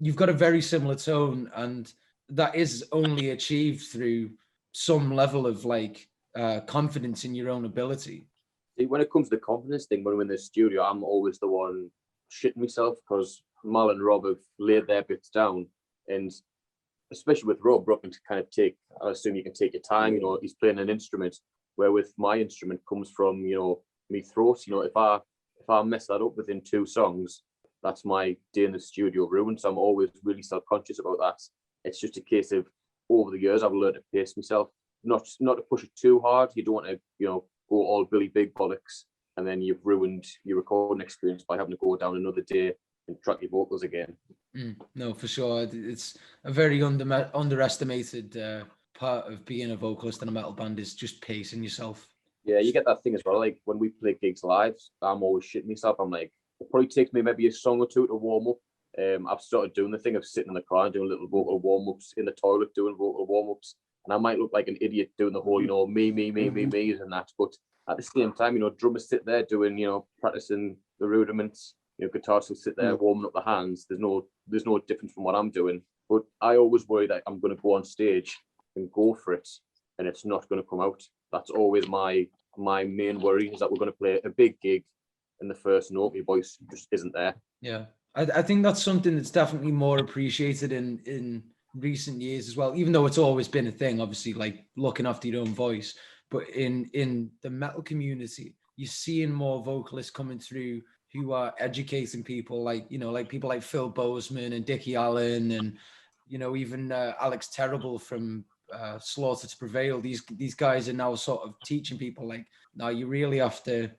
You've got a very similar tone, and that is only achieved through some level of like confidence in your own ability.
See, when it comes to the confidence thing, when we're in the studio, I'm always the one shitting myself because Mal and Rob have laid their bits down, and especially with Rob can kind of I assume you can take your time. You know, he's playing an instrument, where with my instrument comes from, you know, me throat. You know, if I mess that up within 2 songs, that's my day in the studio ruined. So I'm always really self-conscious about that. It's just a case of over the years I've learned to pace myself, not to push it too hard. You don't want to, you know, go all Billy Big bollocks, and then you've ruined your recording experience by having to go down another day and track your vocals again.
No, for sure. It's a very underestimated part of being a vocalist in a metal band is just pacing yourself.
Yeah, you get that thing as well. Like when we play gigs live, I'm always shitting myself. I'm like, it probably takes me maybe a song or 2 to warm up. I've started doing the thing of sitting in the car and doing little vocal warm-ups in the toilet, doing vocal warm-ups. And I might look like an idiot doing the whole, you know, me, and that. But at the same time, you know, drummers sit there doing, you know, practicing the rudiments. You know, guitarists will sit there warming up the hands. There's no difference from what I'm doing. But I always worry that I'm going to go on stage and go for it, and it's not going to come out. That's always my main worry, is that we're going to play a big gig and the first note, your voice just isn't there.
Yeah, I think that's something that's definitely more appreciated in recent years as well, even though it's always been a thing, obviously, like looking after your own voice. But in the metal community, you're seeing more vocalists coming through who are educating people, like, you know, like people like Phil Bozeman and Dickie Allen and you know, even Alex Terrible from Slaughter to Prevail, these guys are now sort of teaching people like, no, you really have to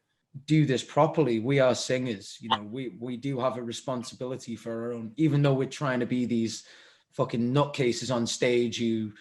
do this properly. We are singers, you know, we do have a responsibility for our own, even though we're trying to be these fucking nutcases on stage who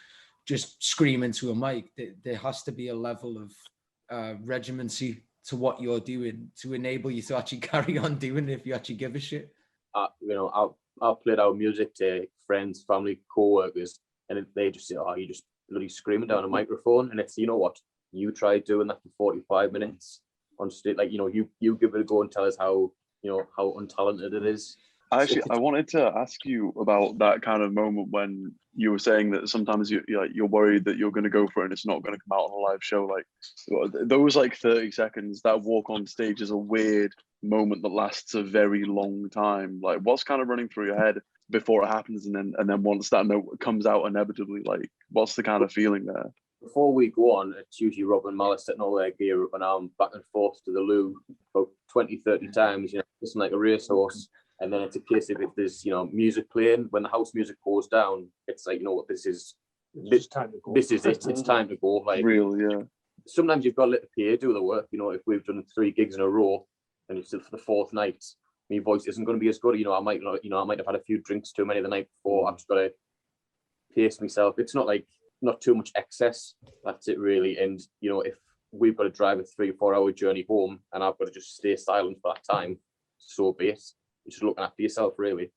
just scream into a mic. There has to be a level of regimency to what you're doing to enable you to actually carry on doing it if you actually give a shit.
You know, I've played our music to friends, family, co-workers, and they just say, oh, you just bloody screaming down a microphone. And it's, you know what, you try doing that for 45 minutes on stage. Like, you know, you give it a go and tell us how, you know, how untalented it is.
I wanted to ask you about that kind of moment when you were saying that sometimes you're worried that you're going to go for it and it's not going to come out on a live show. Like those like 30 seconds, that walk on stage is a weird moment that lasts a very long time. Like what's kind of running through your head before it happens, and then once that note comes out inevitably, like what's the kind of feeling there?
Before we go on, it's usually Rob and Malice setting all their gear up, and I'm back and forth to the loo about 20, 30 times, you know, just like a racehorse. And then it's a case of if there's, you know, music playing, when the house music goes down, it's like, you know what, this is time to go. This is it. It's time to go. Like,
real, yeah.
Sometimes you've got to let the PA do the work. You know, if we've done 3 gigs in a row and it's for the 4th night, my voice isn't going to be as good. You know, I might have had a few drinks too many the night before. I've just got to pace myself. It's not too much excess. That's it really. And you know, if we've got to drive a 3 or 4 hour journey home and I've got to just stay silent for that time, so be it. Just looking after yourself, really.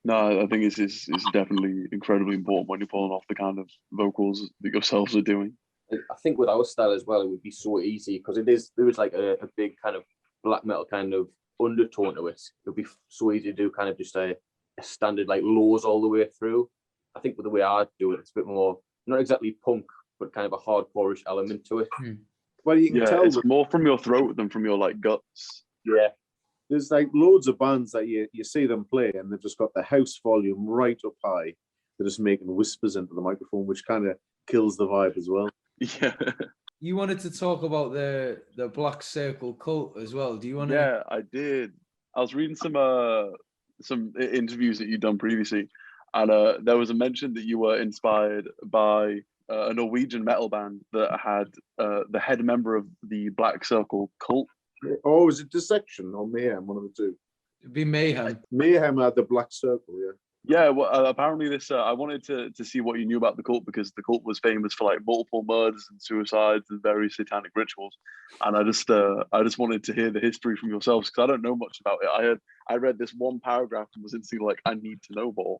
No, I think it's definitely incredibly important when you're pulling off the kind of vocals that yourselves are doing.
I think with our style as well, it would be so easy because there is like a big kind of black metal kind of undertone to it. It would be so easy to do kind of just a standard like lows all the way through. I think with the way I do it, it's a bit more, not exactly punk, but kind of a hardcore-ish element to it.
Well, you can tell
it's more from your throat than from your like guts.
Yeah.
There's like loads of bands that you see them play and they've just got the house volume right up high. They're just making whispers into the microphone, which kind of kills the vibe as well.
Yeah.
You wanted to talk about the Black Circle cult as well. Do you want to?
Yeah, I did. I was reading some interviews that you'd done previously, and there was a mention that you were inspired by a Norwegian metal band that had the head member of the Black Circle cult.
Oh, is it Dissection or Mayhem? One of the two.
It'd be Mayhem.
Mayhem had the Black Circle, yeah.
Yeah, well, apparently this. I wanted to see what you knew about the cult because the cult was famous for like multiple murders and suicides and very satanic rituals, and I just wanted to hear the history from yourselves because I don't know much about it. I read this one paragraph and was instantly like, I need to know more.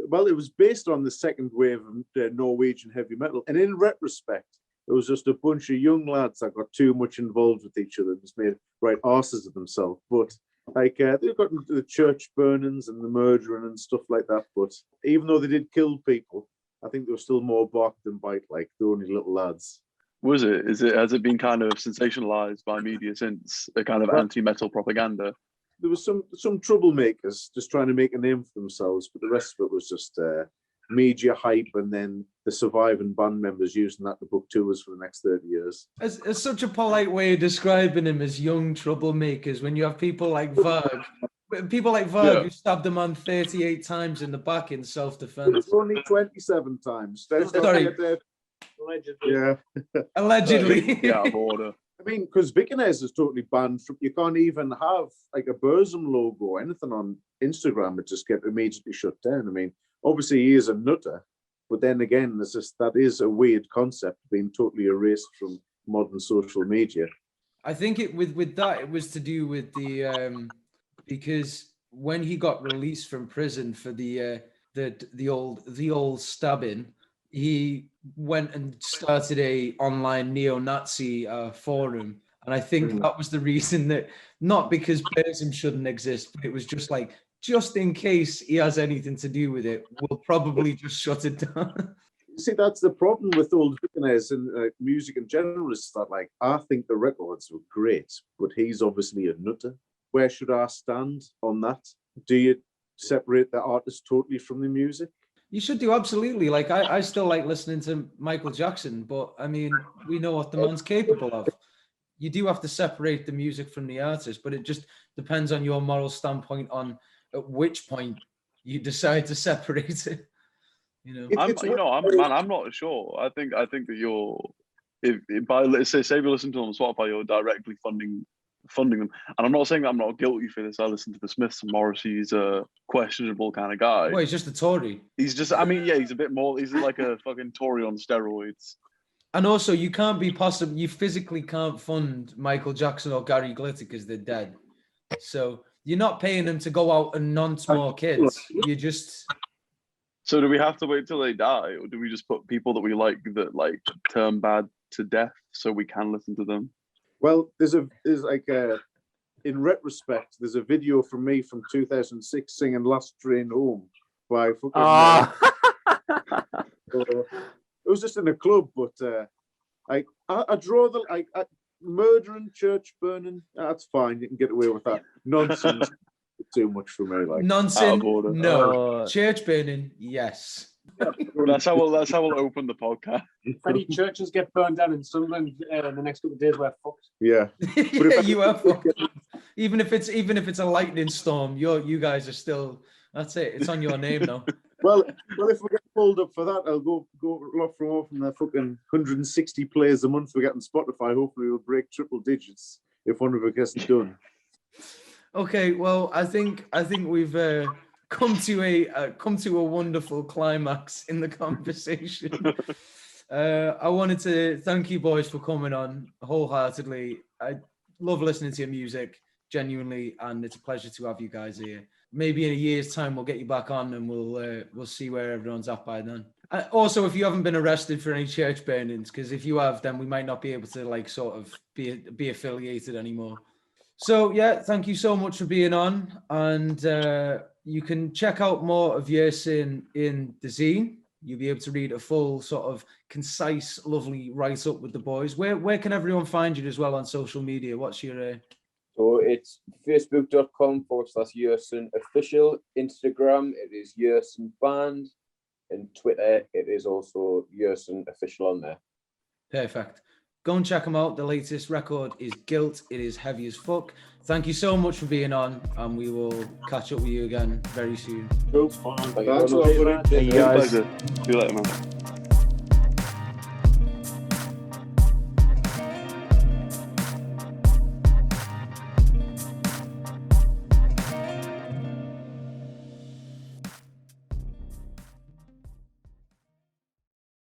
Well, it was based on the second wave of Norwegian heavy metal, and in retrospect, it was just a bunch of young lads that got too much involved with each other and just made right arses of themselves. But like they've got into the church burnings and the murdering and stuff like that. But even though they did kill people, I think they were still more bark than bite. Like they're only little lads.
Was it? Has it been kind of sensationalized by media since a kind of anti-metal propaganda?
There was some troublemakers just trying to make a name for themselves, but the rest of it was just media hype, and then the surviving band members using that to book tours for the next 30 years.
It's such a polite way of describing them as young troublemakers when you have people like Varg. Who stabbed a man 38 times in the back in self-defense.
Only 27 times.
Sorry.
Allegedly.
Yeah.
Allegedly.
Yeah, out of order.
I mean, because Vikernes is totally banned from, you can't even have like a Burzum logo or anything on Instagram. It just get immediately shut down. I mean, obviously he is a nutter, but then again, that is a weird concept being totally erased from modern social media. I
think with that it was to do with the because when he got released from prison for the old stabbing, he went and started a online neo-Nazi forum, and I think that was the reason, that not because Burzum shouldn't exist, but it was just like, just in case he has anything to do with it, we'll probably just shut it down.
See, that's the problem with old Vikernes and music in general, is that like, I think the records were great, but he's obviously a nutter. Where should I stand on that? Do you separate the artist totally from the music?
You should do, absolutely. Like I still like listening to Michael Jackson, but I mean, we know what the man's capable of. You do have to separate the music from the artist, but it just depends on your moral standpoint on at which point you decide to separate it. You know,
I'm not sure. I think that you're, if by let's say you listen to them on Spotify, you're directly funding them. And I'm not saying that I'm not guilty for this. I listen to the Smiths and Morrissey's a questionable kind of guy.
well, he's just a Tory.
He's just, I mean, yeah, he's a bit more. He's like a fucking Tory on steroids.
And also, you can't be possible. You physically can't fund Michael Jackson or Gary Glitter because they're dead. So you're not paying them to go out and nonce more kids. You just.
So do we have to wait till they die, or do we just put people that we like that like turn bad to death so we can listen to them?
Well, there's in retrospect, there's a video from me from 2006 singing "Last Train Home" by fucking. It was just in a club, but I draw the murdering, church burning. That's fine. You can get away with that. Nonsense, too much for me. Like
nonsense, no. Church burning, yes.
That's how we'll open the podcast.
If any churches get burned down in Sunderland in the next couple of days, we're fucked.
Yeah,
yeah, you are fucked. Even if it's a lightning storm, you guys are still. That's it. It's on your name now.
Well, if we get pulled up for that, I'll go from the fucking 160 plays a month we get on Spotify. Hopefully, we'll break triple digits if one of it gets done.
Okay, well, I think we've come to a wonderful climax in the conversation. I wanted to thank you boys for coming on wholeheartedly. I love listening to your music, genuinely, and it's a pleasure to have you guys here. Maybe in a year's time we'll get you back on and we'll see where everyone's at by then. Also, if you haven't been arrested for any church burnings, because if you have, then we might not be able to like sort of be affiliated anymore. So yeah, thank you so much for being on, and you can check out more of Yersin in the zine. You'll be able to read a full sort of concise, lovely write-up with the boys. Where can everyone find you as well on social media? What's your
So it's facebook.com/Yersin official. Instagram, it is Yersin band. And Twitter, it is also Yersin official on there.
Perfect. Go and check them out. The latest record is Guilt. It is heavy as fuck. Thank you so much for being on, and we will catch up with you again very soon.
Cool.
Thank you very much.
Hey, guys.
See you later, man.